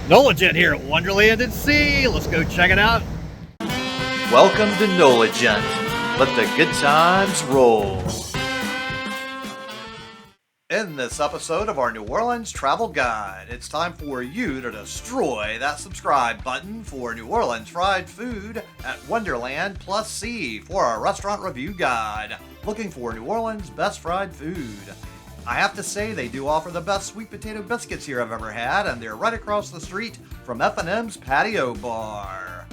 NOLA Gent here at Wonderland at Sea. Let's go check it out. Welcome to NOLA Gent. Let the good times roll. In this episode of our New Orleans travel guide, it's time for you to destroy that subscribe button for New Orleans fried food at Wonderland plus C for our restaurant review guide, looking for New Orleans' best fried food. I have to say they do offer the best sweet potato biscuits here I've ever had, and they're right across the street from F&M's Patio Bar.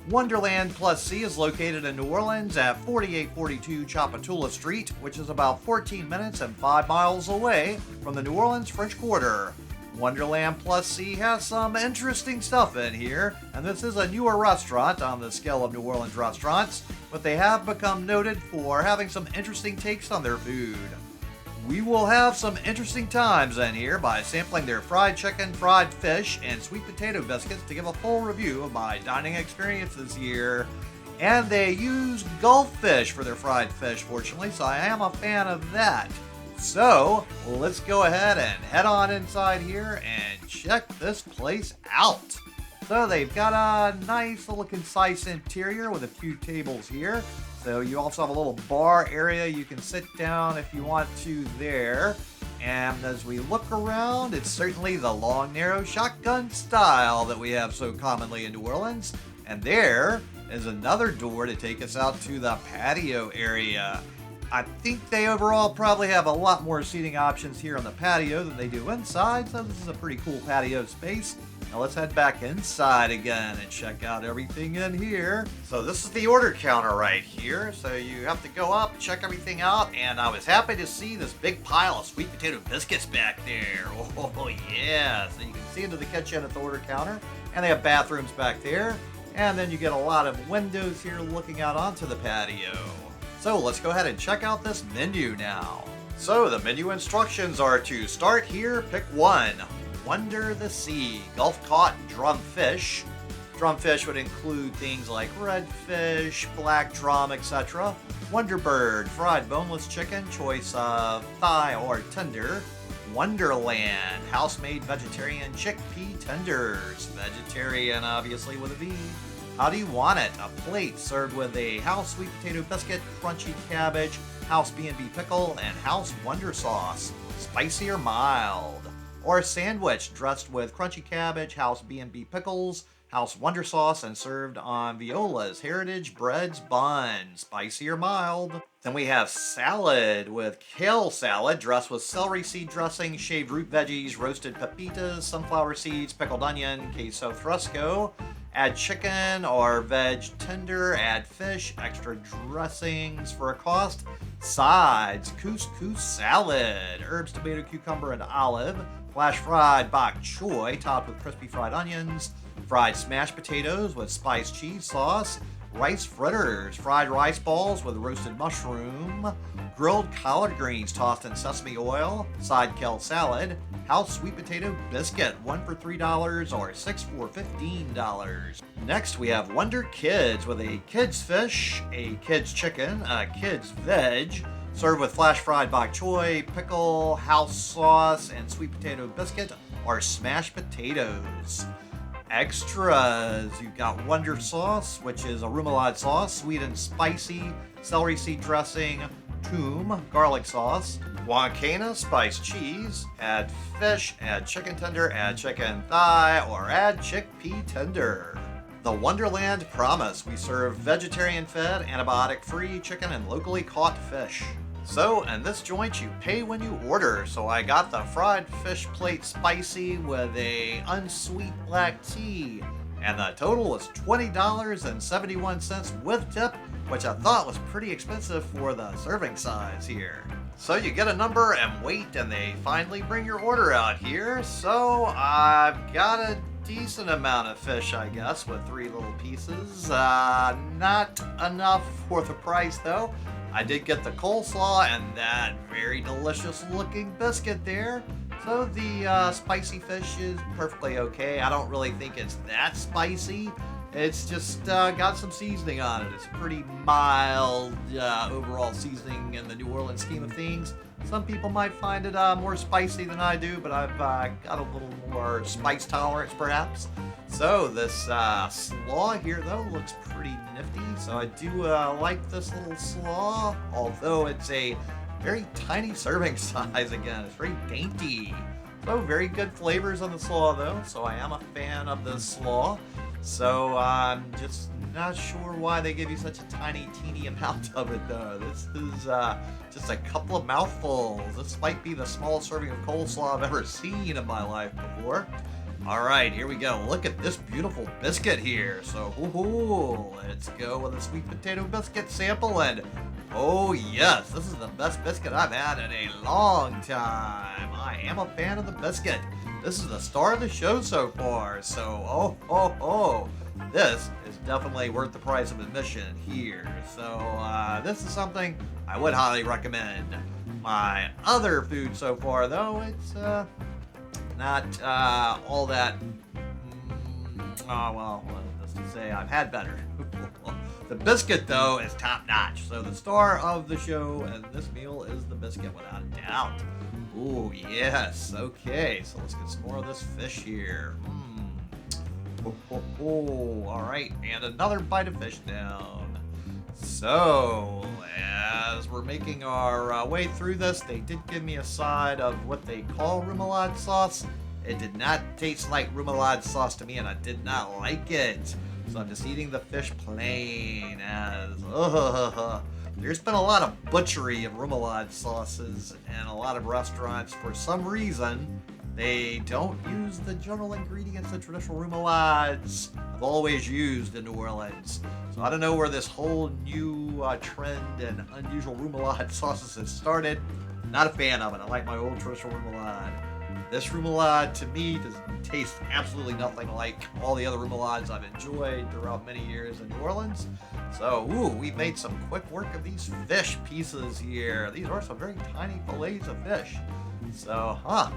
Wonderland plus C is located in New Orleans at 4842 Chapatula Street, which is about 14 minutes and 5 miles away from the New Orleans French Quarter. Wonderland plus C has some interesting stuff in here, and this is a newer restaurant on the scale of New Orleans restaurants, but they have become noted for having some interesting takes on their food. We will have some interesting times in here by sampling their fried chicken, fried fish, and sweet potato biscuits to give a full review of my dining experiences here. And they use Gulf fish for their fried fish, fortunately, so I am a fan of that. So, let's go ahead and head on inside here and check this place out. So they've got a nice little concise interior with a few tables here. So you also have a little bar area you can sit down if you want to there. And as we look around, it's certainly the long, narrow shotgun style that we have so commonly in New Orleans. And there is another door to take us out to the patio area. I think they overall probably have a lot more seating options here on the patio than they do inside, so this is a pretty cool patio space. Now let's head back inside again and check out everything in here. So this is the order counter right here. So you have to go up, check everything out, and I was happy to see this big pile of sweet potato biscuits back there. Oh yeah, so you can see into the kitchen at the order counter, and they have bathrooms back there. And then you get a lot of windows here looking out onto the patio. So let's go ahead and check out this menu now. So the menu instructions are to start here, pick one. Wonder the Sea, Gulf caught drumfish. Drumfish would include things like redfish, black drum, etc. Wonderbird, fried boneless chicken, choice of thigh or tender. Wonderland, house-made vegetarian chickpea tenders. Vegetarian, obviously, with a V. How do you want it? A plate served with a house sweet potato biscuit, crunchy cabbage, house B&B pickle, and house wonder sauce. Spicy or mild? Or a sandwich dressed with crunchy cabbage, house B&B pickles, house wonder sauce, and served on Viola's Heritage Breads bun. Spicy or mild? Then we have salad with kale salad dressed with celery seed dressing, shaved root veggies, roasted pepitas, sunflower seeds, pickled onion, queso fresco. Add chicken or veg tender, add fish, extra dressings for a cost. Sides, couscous salad, herbs, tomato, cucumber, and olive. Flash fried bok choy topped with crispy fried onions. Fried smashed potatoes with spiced cheese sauce. Rice fritters, fried rice balls with roasted mushroom. Grilled collard greens tossed in sesame oil. Side kale salad. House sweet potato biscuit, 1 for $3 or 6 for $15. Next we have Wonder Kids with a kid's fish, a kid's chicken, a kid's veg, served with flash fried bok choy, pickle, house sauce, and sweet potato biscuit or smashed potatoes. Extras, you've got Wonder Sauce, which is a remoulade sauce, sweet and spicy, celery seed dressing, toom, garlic sauce, Wakana spiced cheese, add fish, add chicken tender, add chicken thigh, or add chickpea tender. The Wonderland Promise, we serve vegetarian-fed, antibiotic-free chicken and locally caught fish. So, in this joint, you pay when you order. So I got the fried fish plate spicy with a unsweet black tea. And the total was $20.71 with tip, which I thought was pretty expensive for the serving size here. So you get a number and wait, and they finally bring your order out here. So I've got a decent amount of fish, I guess, with 3 little pieces. Not enough for the price, though. I did get the coleslaw and that very delicious looking biscuit there. So the spicy fish is perfectly okay. I don't really think it's that spicy. It's just got some seasoning on it. It's pretty mild overall seasoning in the New Orleans scheme of things. Some people might find it more spicy than I do, but I've got a little more spice tolerance perhaps. So this slaw here though looks pretty nifty. So I do like this little slaw, although it's a very tiny serving size again. It's very dainty. So very good flavors on the slaw though. So I am a fan of this slaw. So I'm just not sure why they give you such a tiny, teeny amount of it though. This is just a couple of mouthfuls. This might be the smallest serving of coleslaw I've ever seen in my life before. All right, here we go. Look at this beautiful biscuit here. So, let's go with a sweet potato biscuit sample. And, oh yes, this is the best biscuit I've had in a long time. I am a fan of the biscuit. This is the star of the show so far. So, this is definitely worth the price of admission here. So, this is something I would highly recommend. My other food so far, though, it's not all that. Let's just say I've had better. The biscuit, though, is top notch. So the star of the show and this meal is the biscuit, without a doubt. Ooh, yes. Okay, so let's get some more of this fish here. All right, and another bite of fish down. So, as we're making our way through this, they did give me a side of what they call remoulade sauce. It did not taste like remoulade sauce to me, and I did not like it. So I'm just eating the fish plain as, There's been a lot of butchery of remoulade sauces in a lot of restaurants. For some reason, they don't use the general ingredients that traditional remoulades have always used in New Orleans. So I don't know where this whole new trend and unusual remoulade sauces has started. Not a fan of it. I like my old traditional remoulade. This remoulade, to me, does taste absolutely nothing like all the other remoulades I've enjoyed throughout many years in New Orleans. So, we've made some quick work of these fish pieces here. These are some very tiny fillets of fish. So, not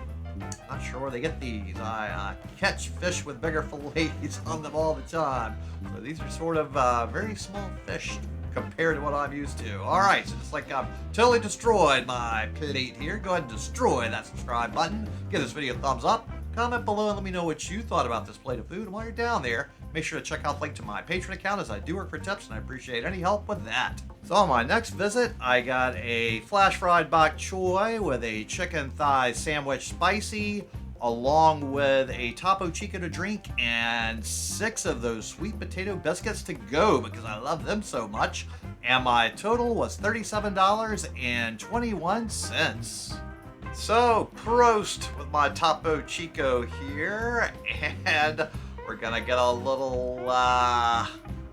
sure where they get these. I catch fish with bigger fillets on them all the time. So these are sort of very small fish compared to what I'm used to. Alright, so just like I've totally destroyed my plate here, go ahead and destroy that subscribe button. Give this video a thumbs up. Comment below and let me know what you thought about this plate of food. And while you're down there, make sure to check out the link to my Patreon account, as I do work for tips and I appreciate any help with that. So on my next visit, I got a flash fried bok choy with a chicken thigh sandwich spicy, along with a Topo Chico to drink and 6 of those sweet potato biscuits to go because I love them so much. And my total was $37.21. So, prost with my Topo Chico here, and we're gonna get a little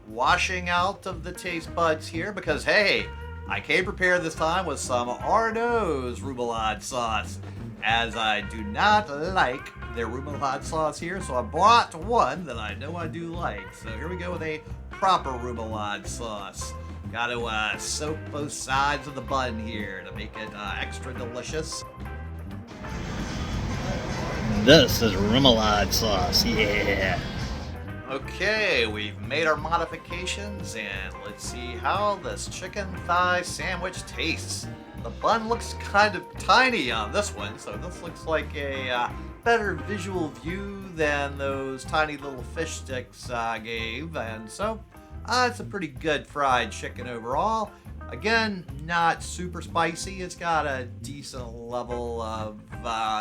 washing out of the taste buds here because, hey, I came prepared this time with some Arnaud's remoulade sauce, as I do not like their remoulade sauce here, so I bought one that I know I do like. So here we go with a proper remoulade sauce. Got to soak both sides of the bun here to make it extra delicious. This is remoulade sauce, yeah. Okay, we've made our modifications, and let's see how this chicken thigh sandwich tastes. The bun looks kind of tiny on this one, so this looks like a better visual view than those tiny little fish sticks I gave, and so it's a pretty good fried chicken overall. Again, not super spicy. It's got a decent level of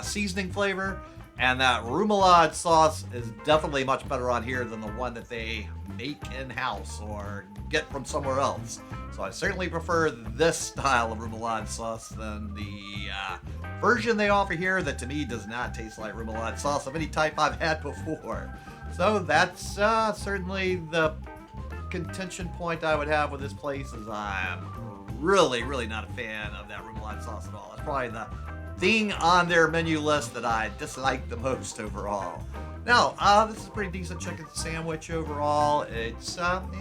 seasoning flavor, and that remoulade sauce is definitely much better on here than the one that they make in-house or get from somewhere else. So I certainly prefer this style of remoulade sauce than the version they offer here that to me does not taste like remoulade sauce of any type I've had before. So that's certainly the contention point I would have with this place, is I'm really not a fan of that remoulade sauce at all. It's probably the thing on their menu list that I dislike the most overall. Now, this is a pretty decent chicken sandwich overall. It's, not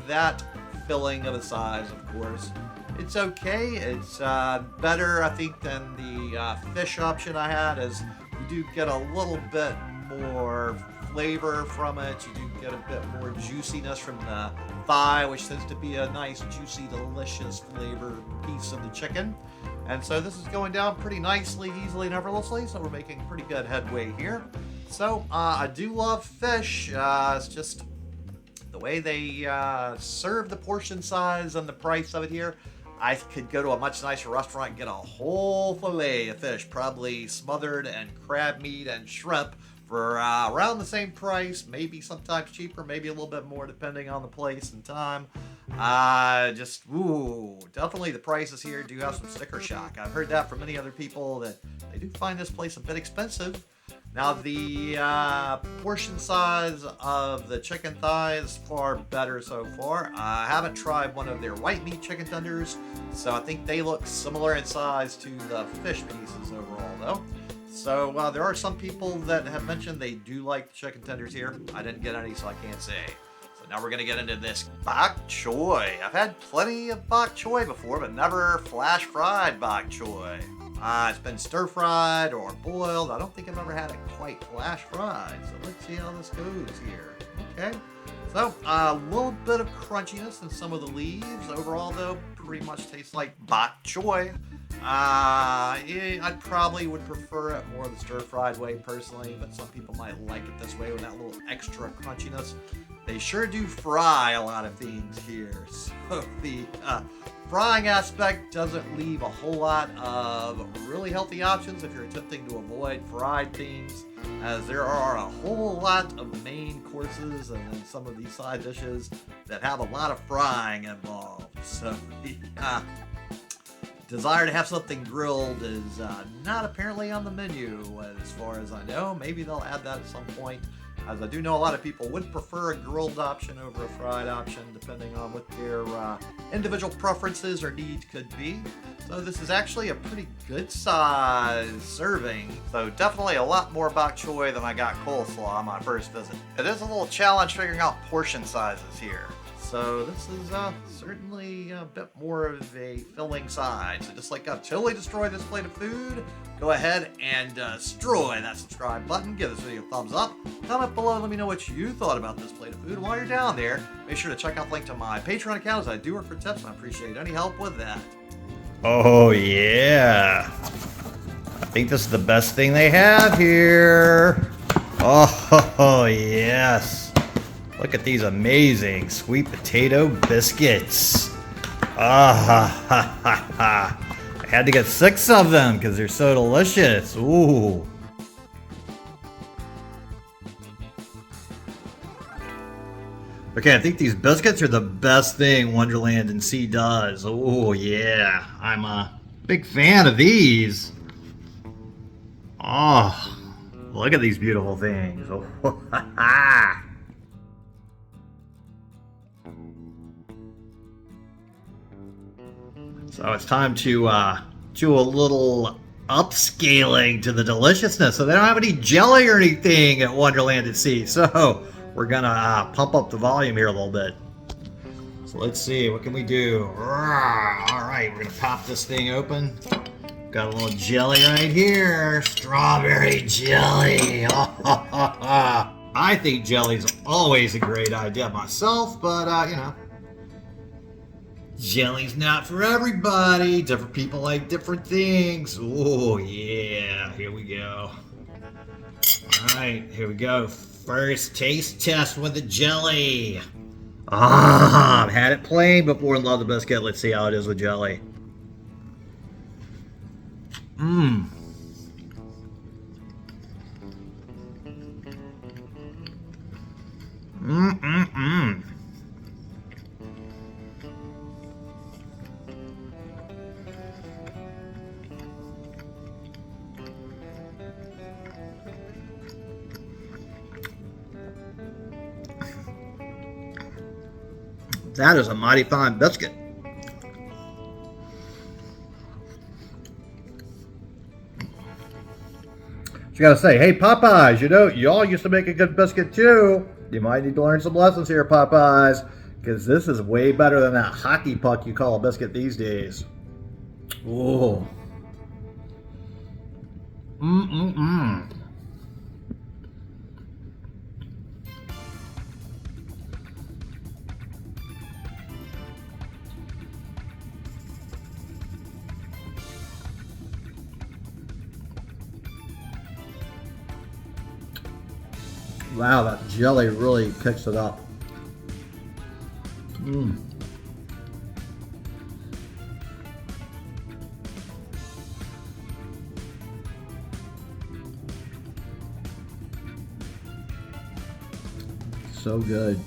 that filling of a size, of course. It's okay. It's better, I think, than the fish option I had, as you do get a little bit more flavor from it. You do get a bit more juiciness from the thigh, which tends to be a nice, juicy, delicious flavor piece of the chicken. And so this is going down pretty nicely, easily, and effortlessly. So we're making pretty good headway here. So I do love fish. It's just the way they serve the portion size and the price of it here. I could go to a much nicer restaurant and get a whole fillet of fish, probably smothered in crab meat and shrimp for around the same price, maybe sometimes cheaper, maybe a little bit more depending on the place and time. Definitely the prices here do have some sticker shock. I've heard that from many other people that they do find this place a bit expensive. Now the portion size of the chicken thigh is far better so far. I haven't tried one of their white meat chicken tenders, so I think they look similar in size to the fish pieces overall though. So there are some people that have mentioned they do like the chicken tenders here. I didn't get any, so I can't say. So now we're going to get into this bok choy. I've had plenty of bok choy before, but never flash fried bok choy. It's been stir fried or boiled. I don't think I've ever had it quite flash fried. So let's see how this goes here. Okay. So a little bit of crunchiness in some of the leaves. Overall, though, pretty much tastes like bok choy. I probably would prefer it more the stir-fried way personally, but some people might like it this way with that little extra crunchiness. They sure do fry a lot of things here, so the frying aspect doesn't leave a whole lot of really healthy options if you're attempting to avoid fried things, as there are a whole lot of main courses and then some of these side dishes that have a lot of frying involved. So the desire to have something grilled is not apparently on the menu as far as I know. Maybe they'll add that at some point, as I do know a lot of people would prefer a grilled option over a fried option depending on what their individual preferences or needs could be. So this is actually a pretty good size serving. So definitely a lot more bok choy than I got coleslaw on my first visit. It is a little challenge figuring out portion sizes here. So this is certainly a bit more of a filling size. So just like I've totally destroyed this plate of food, go ahead and destroy that subscribe button. Give this video a thumbs up. Comment below, let me know what you thought about this plate of food. While you're down there, make sure to check out the link to my Patreon account, as I do work for tips and I appreciate any help with that. Oh yeah, I think this is the best thing they have here. Oh yes. Look at these amazing sweet potato biscuits. I had to get 6 of them because they're so delicious. Ooh. Okay, I think these biscuits are the best thing Wonderland and Sea does. Oh yeah, I'm a big fan of these. Oh, look at these beautiful things. Oh, so it's time to do a little upscaling to the deliciousness. So they don't have any jelly or anything at Wonderland at Sea. So we're gonna pump up the volume here a little bit. So let's see, what can we do? All right, we're gonna pop this thing open. Got a little jelly right here, strawberry jelly. I think jelly's always a great idea myself, but you know, jelly's not for everybody. Different people like different things. Oh yeah, here we go. All right, here we go. First taste test with the jelly. I've had it plain before and love the biscuit. Let's see how it is with jelly. Mmm. Mmm. That is a mighty fine biscuit. You gotta say, hey Popeyes, you know, y'all used to make a good biscuit too. You might need to learn some lessons here, Popeyes, because this is way better than that hockey puck you call a biscuit these days. Ooh. Mmm. Wow, that jelly really picks it up. Mmm. So good.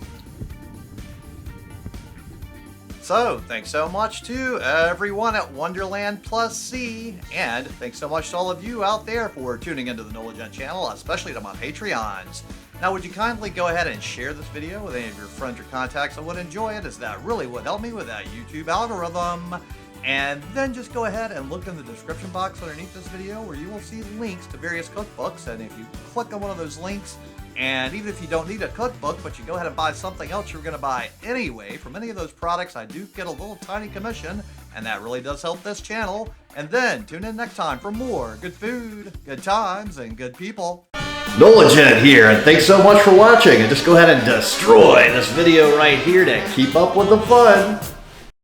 So, thanks so much to everyone at Wonderland Plus C, and thanks so much to all of you out there for tuning into the NOLA Gent Channel, especially to my Patreons. Now, would you kindly go ahead and share this video with any of your friends or contacts that would enjoy it, as that really would help me with that YouTube algorithm. And then just go ahead and look in the description box underneath this video where you will see links to various cookbooks, and if you click on one of those links, and even if you don't need a cookbook, but you go ahead and buy something else you're going to buy anyway from any of those products, I do get a little tiny commission, and that really does help this channel. And then tune in next time for more good food, good times, and good people. NOLA Gent here, and thanks so much for watching. And just go ahead and destroy this video right here to keep up with the fun.